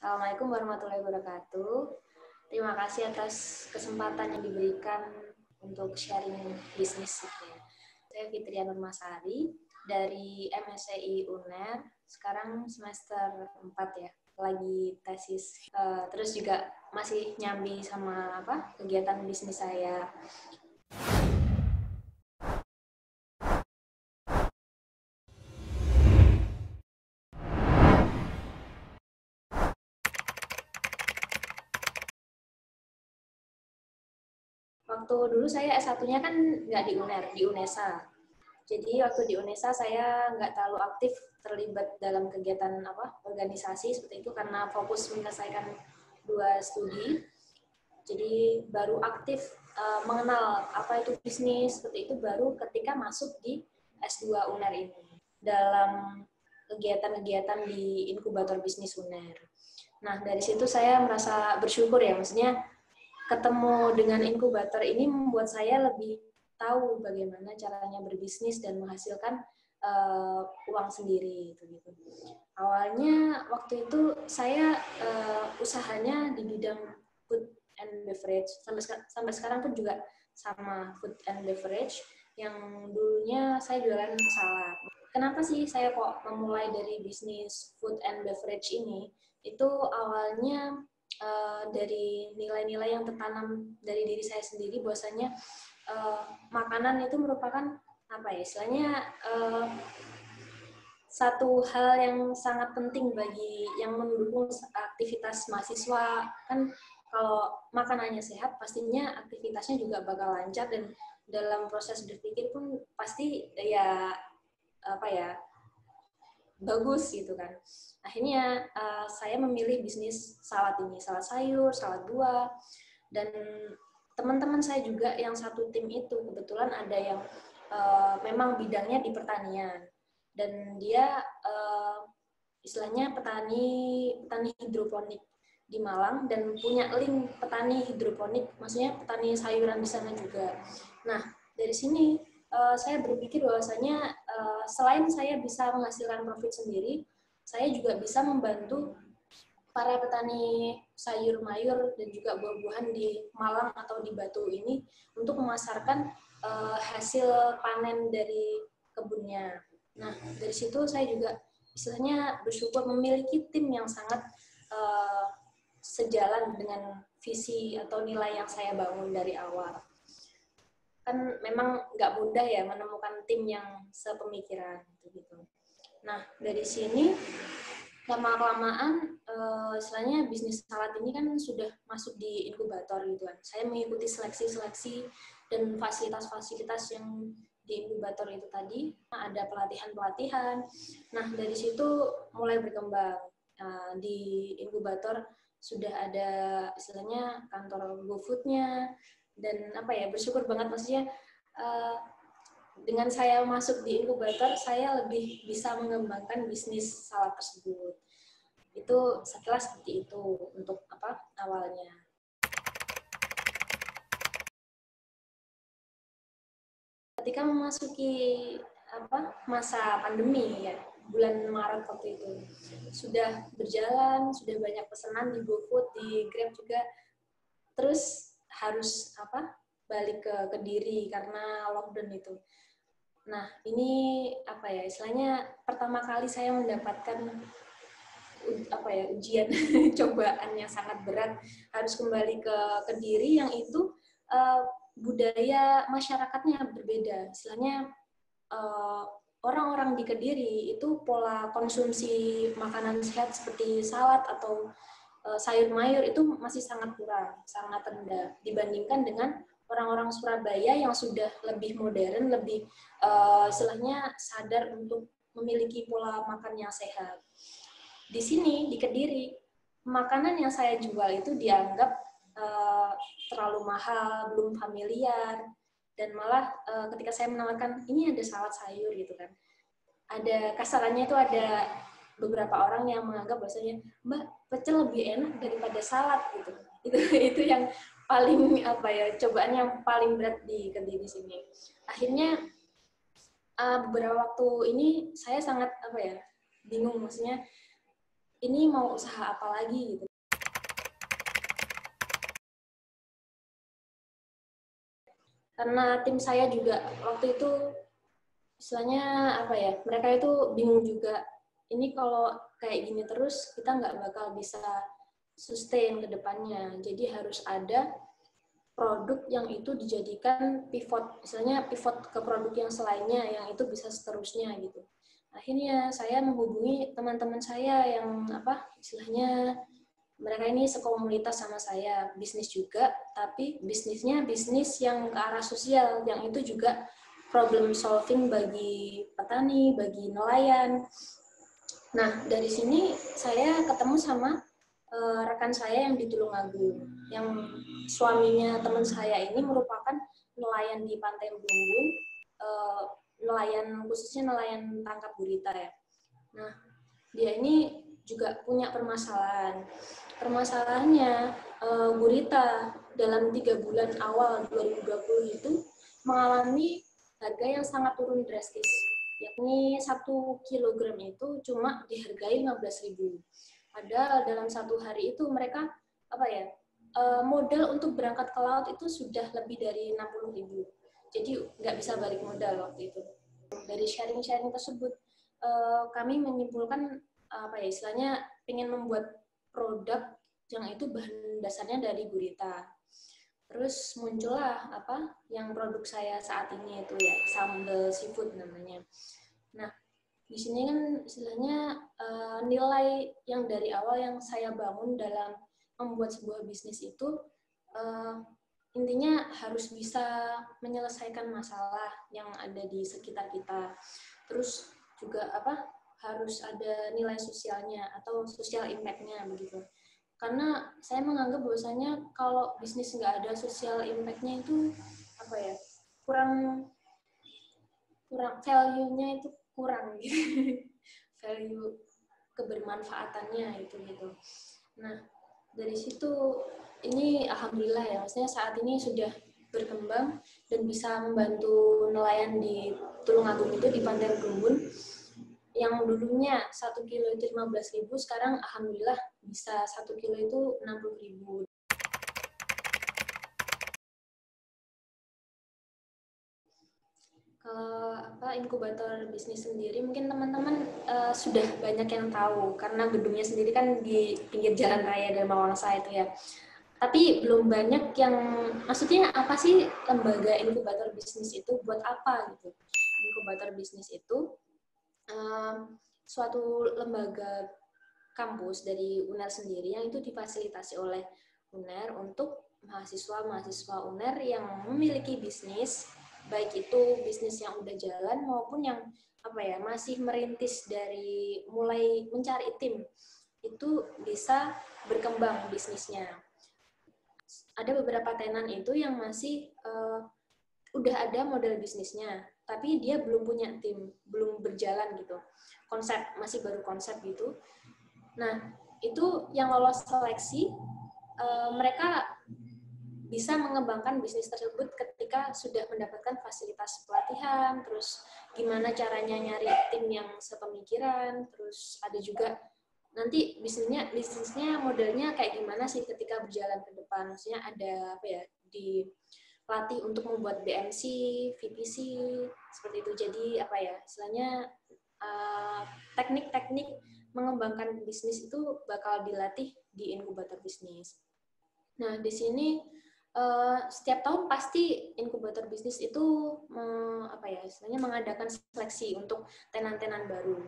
Assalamualaikum warahmatullahi wabarakatuh. Terima kasih atas kesempatan yang diberikan untuk sharing bisnis. Saya Fitria Nurmasari dari MSCI UNER. Sekarang semester 4 ya, lagi tesis. Terus juga masih nyambi sama kegiatan bisnis saya. Waktu dulu saya S1-nya kan nggak di UNER, di UNESA. Jadi waktu di UNESA saya nggak terlalu aktif terlibat dalam kegiatan organisasi seperti itu karena fokus menyelesaikan 2 studi. Jadi baru aktif mengenal apa itu bisnis seperti itu baru ketika masuk di S2 UNER ini dalam kegiatan-kegiatan di inkubator bisnis UNER. Nah dari situ saya merasa bersyukur ya, maksudnya ketemu dengan inkubator ini membuat saya lebih tahu bagaimana caranya berbisnis dan menghasilkan uang sendiri gitu. Awalnya waktu itu saya usahanya di bidang food and beverage, sampai sekarang pun juga sama food and beverage, yang dulunya saya jualan salad. Kenapa sih saya kok memulai dari bisnis food and beverage ini? Itu awalnya dari nilai-nilai yang tertanam dari diri saya sendiri, bahwasanya makanan itu merupakan istilahnya satu hal yang sangat penting bagi yang mendukung aktivitas mahasiswa. Kan kalau makanannya sehat, pastinya aktivitasnya juga bakal lancar dan dalam proses berpikir pun pasti bagus gitu kan. Akhirnya saya memilih bisnis salad ini, salad sayur, salad buah, dan teman-teman saya juga yang satu tim itu kebetulan ada yang memang bidangnya di pertanian dan dia istilahnya petani hidroponik di Malang dan punya link petani hidroponik, maksudnya petani sayuran di sana juga. Nah dari sini saya berpikir bahwasanya selain saya bisa menghasilkan profit sendiri, saya juga bisa membantu para petani sayur mayur dan juga buah-buahan di Malang atau di Batu ini untuk memasarkan hasil panen dari kebunnya. Nah, dari situ saya juga istilahnya bersyukur memiliki tim yang sangat sejalan dengan visi atau nilai yang saya bangun dari awal. Kan memang nggak mudah ya menemukan tim yang sepemikiran gitu. Nah, dari sini lama-kelamaan istilahnya bisnis salad ini kan sudah masuk di inkubator gitu kan. Saya mengikuti seleksi-seleksi dan fasilitas-fasilitas yang di inkubator itu tadi, ada pelatihan-pelatihan. Nah, dari situ mulai berkembang. Di inkubator sudah ada istilahnya kantor GoFood-nya, dan bersyukur banget maksudnya dengan saya masuk di inkubator, saya lebih bisa mengembangkan bisnis salad tersebut. Itu sekilas seperti itu untuk awalnya. Ketika memasuki masa pandemi ya, bulan Maret waktu itu sudah berjalan, sudah banyak pesanan di GoFood, di Grab juga, terus harus balik ke Kediri karena lockdown itu. Nah, ini istilahnya pertama kali saya mendapatkan ujian cobaan yang sangat berat, harus kembali ke Kediri yang itu budaya masyarakatnya berbeda. Istilahnya orang-orang di Kediri itu pola konsumsi makanan sehat seperti salad atau sayur mayur itu masih sangat kurang, sangat rendah dibandingkan dengan orang-orang Surabaya yang sudah lebih modern, lebih istilahnya sadar untuk memiliki pola makan yang sehat. Di sini, di Kediri, makanan yang saya jual itu dianggap terlalu mahal, belum familiar, dan malah ketika saya menawarkan, ini ada salad sayur gitu kan, ada kasarannya itu ada beberapa orang yang menganggap bahwasanya, Mbak, pecel lebih enak daripada salad gitu. Itu yang paling cobaan yang paling berat di Kediri sini. Akhirnya beberapa waktu ini saya sangat bingung, maksudnya ini mau usaha apa lagi gitu. Karena tim saya juga waktu itu istilahnya apa ya, mereka itu bingung juga, ini kalau kayak gini terus kita nggak bakal bisa sustain ke depannya. Jadi harus ada produk yang itu dijadikan pivot, misalnya pivot ke produk yang selainnya yang itu bisa seterusnya gitu. Akhirnya saya menghubungi teman-teman saya yang apa istilahnya mereka ini sekomunitas sama saya, bisnis juga, tapi bisnisnya bisnis yang ke arah sosial, yang itu juga problem solving bagi petani, bagi nelayan. Nah, dari sini saya ketemu sama rekan saya yang di Tulungagung, yang suaminya teman saya ini merupakan nelayan di Pantai Blumbun, nelayan khususnya nelayan tangkap gurita ya. Nah, dia ini juga punya permasalahan. Permasalahannya gurita dalam 3 bulan awal 2020 itu mengalami harga yang sangat turun drastis, yakni 1 kilogram itu cuma dihargai 15.000. Padahal dalam 1 hari itu mereka apa ya modal untuk berangkat ke laut itu sudah lebih dari 60.000. Jadi nggak bisa balik modal waktu itu. Dari sharing-sharing tersebut kami menyimpulkan apa ya istilahnya ingin membuat produk yang itu bahan dasarnya dari gurita. Terus muncullah apa yang produk saya saat ini itu ya sambal seafood namanya. Nah, di sini kan istilahnya nilai yang dari awal yang saya bangun dalam membuat sebuah bisnis itu intinya harus bisa menyelesaikan masalah yang ada di sekitar kita. Terus juga apa harus ada nilai sosialnya atau social impact-nya begitu. Karena saya menganggap bahwasanya kalau bisnis nggak ada social impact-nya itu apa ya kurang value-nya itu kurang gitu. Value kebermanfaatannya itu gitu. Nah, dari situ ini alhamdulillah ya, maksudnya saat ini sudah berkembang dan bisa membantu nelayan di Tulungagung itu di Pantai Blumbun yang dulunya 1 kilo itu 15.000, sekarang alhamdulillah bisa 1 kilo itu 60.000. Kalau inkubator bisnis sendiri mungkin teman-teman sudah banyak yang tahu karena gedungnya sendiri kan di pinggir jalan raya Dharma Wangsa itu ya. Tapi belum banyak yang maksudnya apa sih lembaga inkubator bisnis itu buat apa gitu. Inkubator bisnis itu suatu lembaga kampus dari UNER sendiri yang itu difasilitasi oleh UNER untuk mahasiswa-mahasiswa UNER yang memiliki bisnis, baik itu bisnis yang udah jalan maupun yang apa ya masih merintis dari mulai mencari tim, itu bisa berkembang bisnisnya. Ada beberapa tenan itu yang masih udah ada model bisnisnya, tapi dia belum punya tim, belum berjalan gitu. Konsep, masih baru konsep gitu. Nah, itu yang lolos seleksi, mereka bisa mengembangkan bisnis tersebut ketika sudah mendapatkan fasilitas pelatihan, terus gimana caranya nyari tim yang sepemikiran, terus ada juga nanti bisnisnya modelnya kayak gimana sih ketika berjalan ke depan. Maksudnya ada apa ya, dilatih untuk membuat BMC, VPC, seperti itu. Jadi apa ya, istilahnya teknik-teknik mengembangkan bisnis itu bakal dilatih di inkubator bisnis. Nah, di sini setiap tahun pasti inkubator bisnis itu apa ya, istilahnya mengadakan seleksi untuk tenan-tenan baru.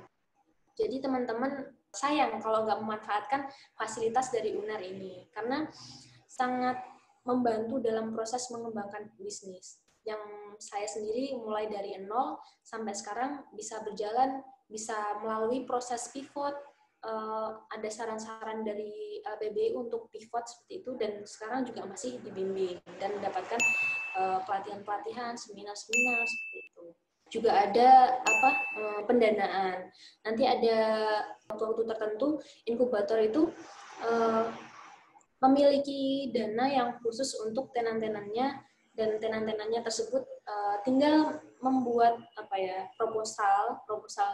Jadi teman-teman sayang kalau nggak memanfaatkan fasilitas dari UNER ini, karena sangat membantu dalam proses mengembangkan bisnis. Yang saya sendiri mulai dari nol sampai sekarang bisa berjalan, bisa melalui proses pivot, ada saran-saran dari PBU untuk pivot seperti itu, dan sekarang juga masih dibimbing dan mendapatkan pelatihan-pelatihan, seminar-seminar seperti itu. Juga ada pendanaan. Nanti ada waktu-waktu tertentu inkubator itu memiliki dana yang khusus untuk tenan-tenannya, dan tenan-tenannya tersebut tinggal membuat apa ya proposal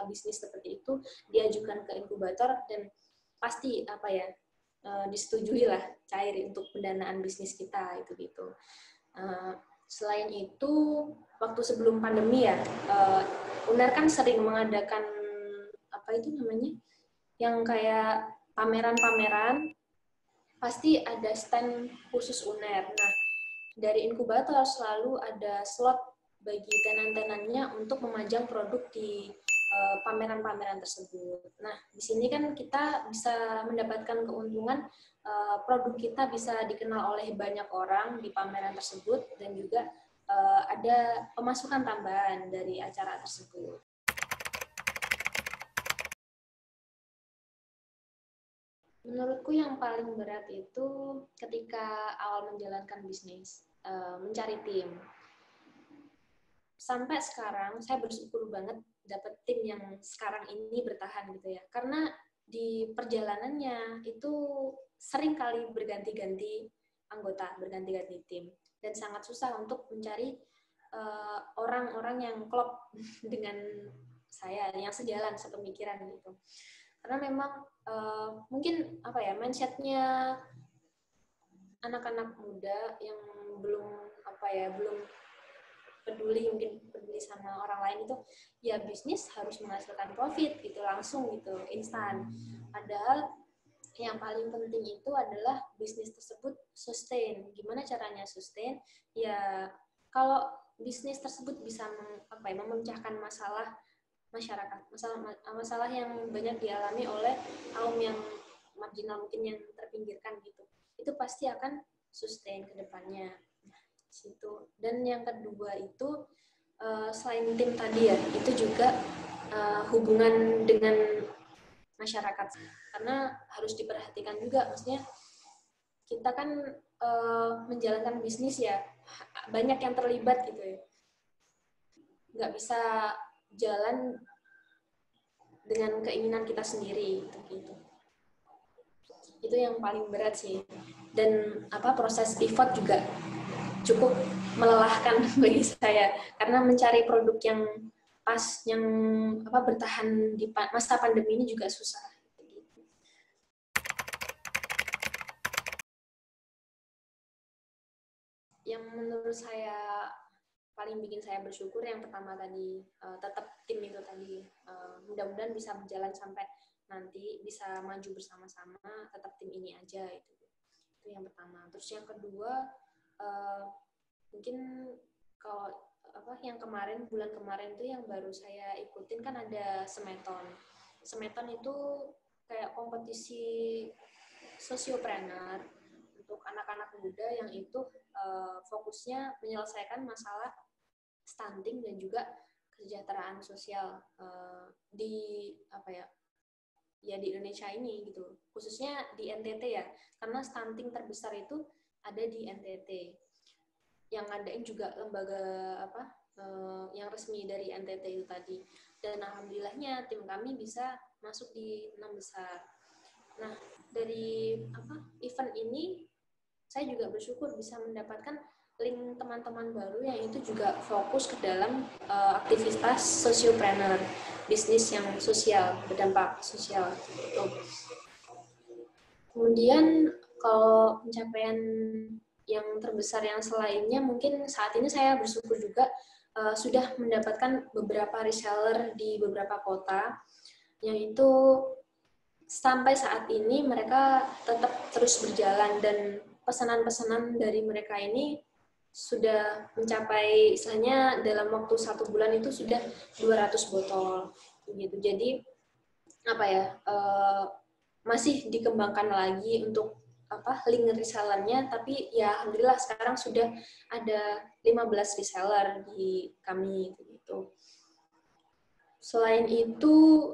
bisnis seperti itu diajukan ke inkubator, dan pasti apa ya disetujui lah cair untuk pendanaan bisnis kita itu gitu. Selain itu waktu sebelum pandemi ya, UNER kan sering mengadakan apa itu namanya yang kayak pameran-pameran, pasti ada stand khusus UNER. Nah, dari inkubator selalu ada slot bagi tenan-tenannya untuk memajang produk di pameran-pameran tersebut. Nah, di sini kan kita bisa mendapatkan keuntungan produk kita bisa dikenal oleh banyak orang di pameran tersebut dan juga ada pemasukan tambahan dari acara tersebut. Menurutku yang paling berat itu ketika awal menjalankan bisnis, mencari tim. Sampai sekarang saya bersyukur banget dapat tim yang sekarang ini bertahan gitu ya. Karena di perjalanannya itu sering kali berganti-ganti anggota, berganti-ganti tim. Dan sangat susah untuk mencari orang-orang yang klop dengan saya, yang sejalan, sepemikiran gitu. Karena memang mungkin apa ya, mindsetnya anak-anak muda yang belum peduli sama orang lain itu ya bisnis harus menghasilkan profit gitu langsung gitu instan. Padahal yang paling penting itu adalah bisnis tersebut sustain. Gimana caranya sustain? Ya kalau bisnis tersebut bisa memecahkan masalah masyarakat, masalah yang banyak dialami oleh kaum yang marginal, mungkin yang terpinggirkan gitu, itu pasti akan sustain ke depannya. Situ. Dan yang kedua itu selain tim tadi ya, itu juga hubungan dengan masyarakat, karena harus diperhatikan juga, maksudnya kita kan menjalankan bisnis ya, banyak yang terlibat gitu ya, nggak bisa jalan dengan keinginan kita sendiri gitu. Itu yang paling berat sih. Dan proses pivot juga cukup melelahkan bagi saya karena mencari produk yang pas, yang bertahan di masa pandemi ini juga susah. Yang menurut saya paling bikin saya bersyukur yang pertama tadi, tetap tim itu tadi, mudah-mudahan bisa berjalan sampai nanti bisa maju bersama-sama, tetap tim ini aja itu yang pertama. Terus yang kedua, mungkin kalau yang bulan kemarin itu yang baru saya ikutin kan ada Semeton itu kayak kompetisi sosiopreneur untuk anak-anak muda yang itu fokusnya menyelesaikan masalah stunting dan juga kesejahteraan sosial di di Indonesia ini gitu, khususnya di NTT ya, karena stunting terbesar itu ada di NTT. Yang ngadain juga lembaga yang resmi dari NTT itu tadi, dan alhamdulillahnya tim kami bisa masuk di 6 besar. Nah, dari event ini saya juga bersyukur bisa mendapatkan link teman-teman baru yang itu juga fokus ke dalam aktivitas sosiopreneur, bisnis yang sosial, berdampak sosial. Kemudian kalau pencapaian yang terbesar yang selainnya, mungkin saat ini saya bersyukur juga sudah mendapatkan beberapa reseller di beberapa kota, yang itu sampai saat ini mereka tetap terus berjalan, dan pesanan-pesanan dari mereka ini sudah mencapai, istilahnya dalam waktu 1 bulan itu sudah 200 botol gitu. Jadi masih dikembangkan lagi untuk link resellernya, tapi ya alhamdulillah sekarang sudah ada 15 reseller di kami gitu. Selain itu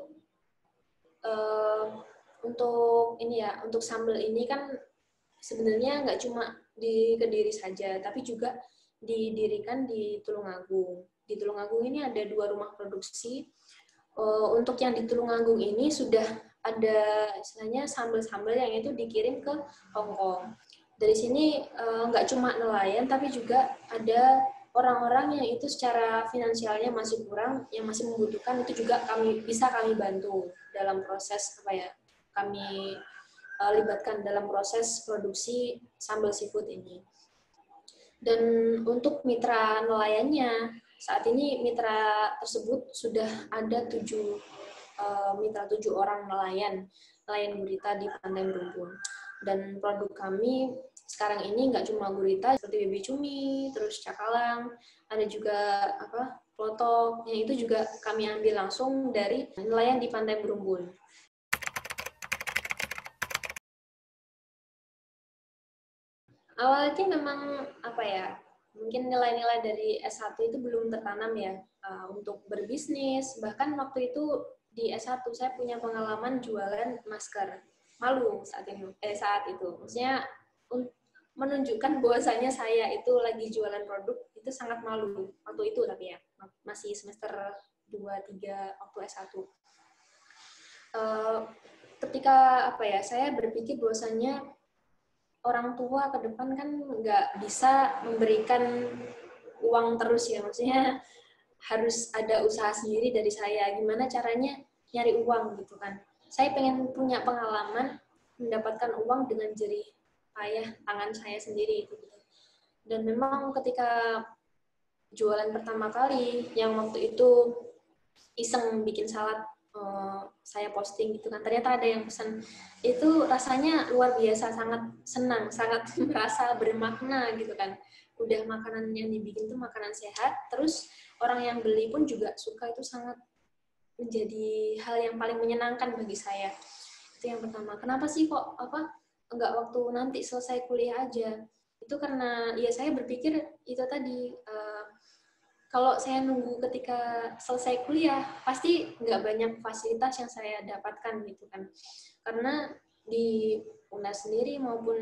untuk sambal ini kan sebenarnya nggak cuma di Kediri saja, tapi juga didirikan di Tulungagung. Di Tulungagung ini ada 2 rumah produksi. Untuk yang di Tulungagung ini sudah ada istilahnya sambal-sambal yang itu dikirim ke Hong Kong. Dari sini nggak cuma nelayan, tapi juga ada orang-orang yang itu secara finansialnya masih kurang, yang masih membutuhkan, itu juga bisa kami bantu dalam proses kami libatkan dalam proses produksi sambal seafood ini. Dan untuk mitra nelayannya, saat ini mitra tersebut sudah ada 7 orang nelayan gurita di Pantai Merumbun. Dan produk kami sekarang ini nggak cuma gurita seperti baby cumi, terus cakalang, ada juga klotok, yang itu juga kami ambil langsung dari nelayan di Pantai Merumbun. Awalnya memang mungkin nilai-nilai dari S1 itu belum tertanam ya untuk berbisnis. Bahkan waktu itu di S1 saya punya pengalaman jualan masker. Malu saat itu. Maksudnya menunjukkan bahwasanya saya itu lagi jualan produk itu sangat malu waktu itu, tapi ya masih semester 2-3 waktu S1. Ketika saya berpikir bahwasanya orang tua ke depan kan nggak bisa memberikan uang terus ya, maksudnya harus ada usaha sendiri dari saya. Gimana caranya nyari uang gitu kan? Saya pengen punya pengalaman mendapatkan uang dengan jerih payah tangan saya sendiri gitu. Dan memang ketika jualan pertama kali yang waktu itu iseng bikin salad, saya posting gitu kan, ternyata ada yang pesan, itu rasanya luar biasa, sangat senang, sangat merasa bermakna gitu kan. Udah makanan yang dibikin tuh makanan sehat, terus orang yang beli pun juga suka, itu sangat menjadi hal yang paling menyenangkan bagi saya. Itu yang pertama. Kenapa sih kok enggak waktu nanti selesai kuliah aja? Itu karena ya saya berpikir itu tadi, kalau saya nunggu ketika selesai kuliah, pasti nggak banyak fasilitas yang saya dapatkan gitu kan. Karena di UNAS sendiri maupun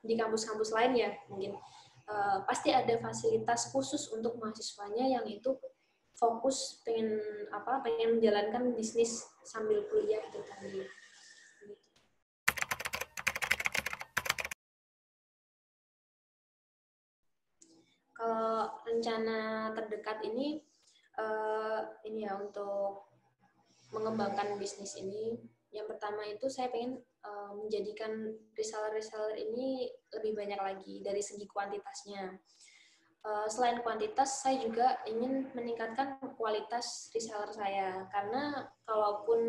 di kampus-kampus lain ya mungkin pasti ada fasilitas khusus untuk mahasiswanya yang itu fokus pengen menjalankan bisnis sambil kuliah itu tadi. Kalau rencana terdekat ini ya untuk mengembangkan bisnis ini, yang pertama itu saya pengen menjadikan reseller ini lebih banyak lagi dari segi kuantitasnya. Selain kuantitas, saya juga ingin meningkatkan kualitas reseller saya, karena kalaupun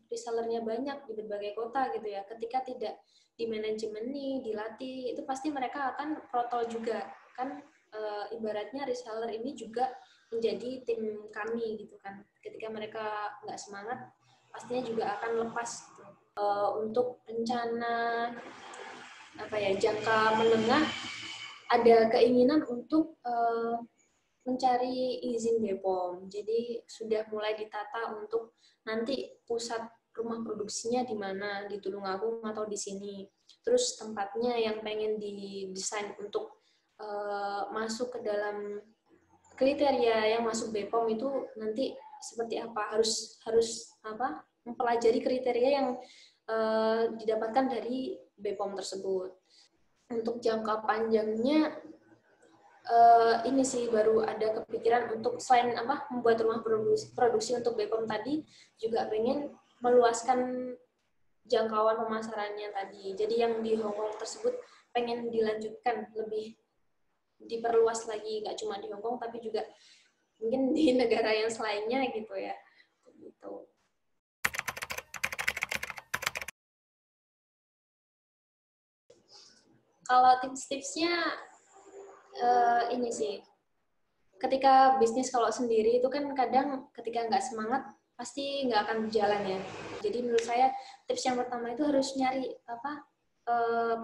resellernya banyak di berbagai kota gitu ya, ketika tidak di manajemeni, dilatih, itu pasti mereka akan protol juga kan. Ibaratnya reseller ini juga menjadi tim kami gitu kan. Ketika mereka nggak semangat, pastinya juga akan lepas gitu. Untuk rencana jangka menengah, ada keinginan untuk mencari izin BPOM. Jadi sudah mulai ditata untuk nanti pusat rumah produksinya di mana, di Tulungagung atau di sini. Terus tempatnya yang pengen didesain untuk masuk ke dalam kriteria yang masuk BPOM itu nanti seperti apa, harus mempelajari kriteria yang didapatkan dari BPOM tersebut. Untuk jangka panjangnya ini sih baru ada kepikiran untuk selain membuat rumah produksi untuk BPOM tadi, juga pengen meluaskan jangkauan pemasarannya tadi. Jadi yang di Hong Kong tersebut pengen dilanjutkan, lebih diperluas lagi, nggak cuma di Hong Kong tapi juga mungkin di negara yang selainnya gitu ya. Gitu. Kalau tips-tipsnya ini sih, ketika bisnis kalau sendiri itu kan kadang ketika nggak semangat pasti nggak akan berjalan ya. Jadi menurut saya tips yang pertama itu harus nyari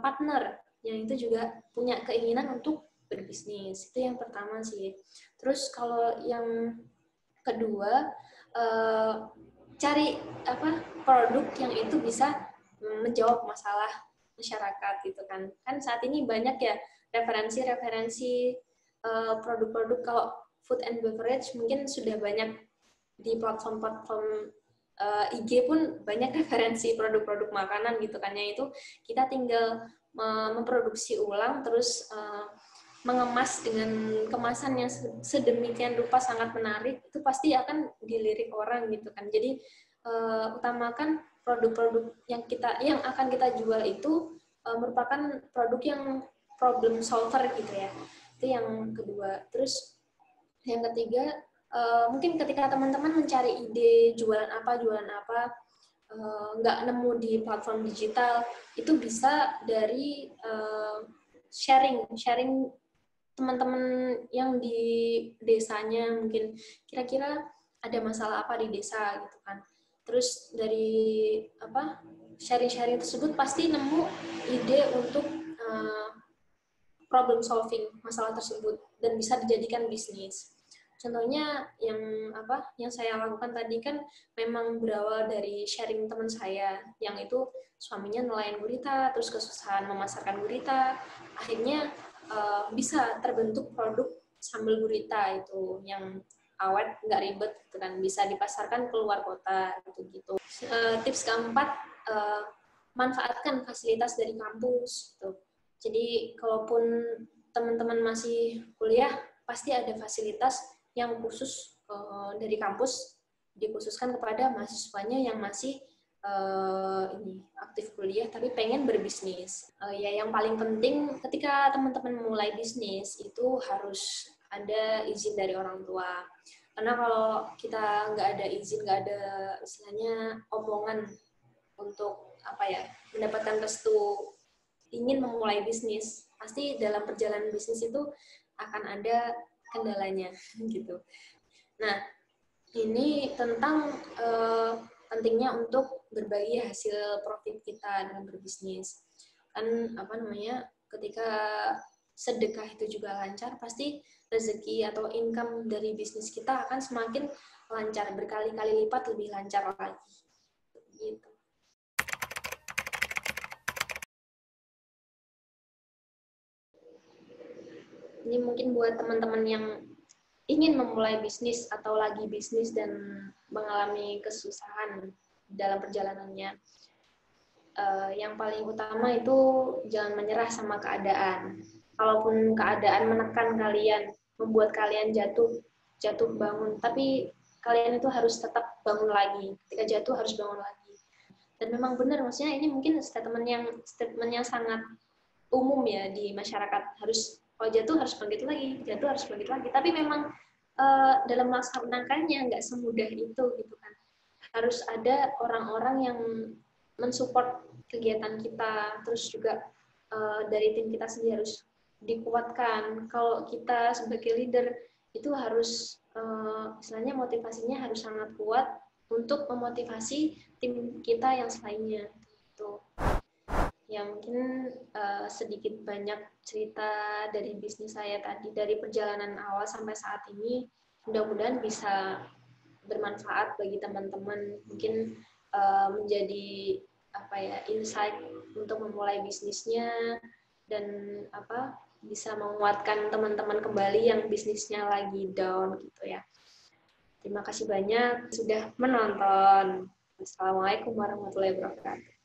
partner yang itu juga punya keinginan untuk berbisnis. Itu yang pertama sih. Terus kalau yang kedua, cari produk yang itu bisa menjawab masalah masyarakat gitu kan. Kan saat ini banyak ya referensi produk-produk, kalau food and beverage mungkin sudah banyak di platform-platform IG pun banyak referensi produk-produk makanan gitu kan, yang itu kita tinggal memproduksi ulang terus mengemas dengan kemasan yang sedemikian rupa sangat menarik, itu pasti akan dilirik orang gitu kan. Jadi utamakan produk-produk yang akan kita jual itu merupakan produk yang problem solver gitu ya. Itu yang kedua. Terus yang ketiga, mungkin ketika teman-teman mencari ide jualan apa, nggak nemu di platform digital, itu bisa dari sharing teman-teman yang di desanya, mungkin kira-kira ada masalah apa di desa gitu kan. Terus dari sharing-sharing tersebut pasti nemu ide untuk problem solving masalah tersebut dan bisa dijadikan bisnis. Contohnya yang saya lakukan tadi kan memang berawal dari sharing teman saya yang itu suaminya nelayan gurita, terus kesusahan memasarkan gurita, akhirnya bisa terbentuk produk sambal gurita itu yang awet, nggak ribet gitu kan, bisa dipasarkan keluar kota gitu. Tips keempat, manfaatkan fasilitas dari kampus gitu. Jadi kalaupun teman-teman masih kuliah, pasti ada fasilitas yang khusus dari kampus dikhususkan kepada mahasiswanya yang masih aktif kuliah tapi pengen berbisnis. Ya yang paling penting ketika teman-teman mulai bisnis itu harus ada izin dari orang tua. Karena kalau kita nggak ada izin, nggak ada istilahnya omongan untuk mendapatkan restu ingin memulai bisnis, pasti dalam perjalanan bisnis itu akan ada kendalanya gitu. Nah, ini tentang pentingnya untuk berbagi hasil profit kita dalam berbisnis. Kan ketika sedekah itu juga lancar, pasti rezeki atau income dari bisnis kita akan semakin lancar, berkali-kali lipat lebih lancar lagi. Gitu. Ini mungkin buat teman-teman yang ingin memulai bisnis atau lagi bisnis dan mengalami kesusahan dalam perjalanannya. Yang paling utama itu jangan menyerah sama keadaan. Kalaupun keadaan menekan kalian, membuat kalian jatuh bangun, tapi kalian itu harus tetap bangun lagi. Ketika jatuh harus bangun lagi. Dan memang benar, maksudnya ini mungkin statement yang sangat umum ya di masyarakat, harus kalau jatuh harus bangkit lagi, jatuh harus bangkit lagi. Tapi memang dalam melaksanakannya nggak semudah itu gitu kan. Harus ada orang-orang yang mensupport kegiatan kita, terus juga dari tim kita sendiri harus dikuatkan. Kalau kita sebagai leader itu harus istilahnya motivasinya harus sangat kuat untuk memotivasi tim kita yang selainnya. Gitu. Ya mungkin sedikit banyak cerita dari bisnis saya tadi, dari perjalanan awal sampai saat ini, mudah-mudahan bisa bermanfaat bagi teman-teman, mungkin menjadi insight untuk memulai bisnisnya dan bisa menguatkan teman-teman kembali yang bisnisnya lagi down gitu ya. Terima kasih banyak sudah menonton. Assalamualaikum warahmatullahi wabarakatuh.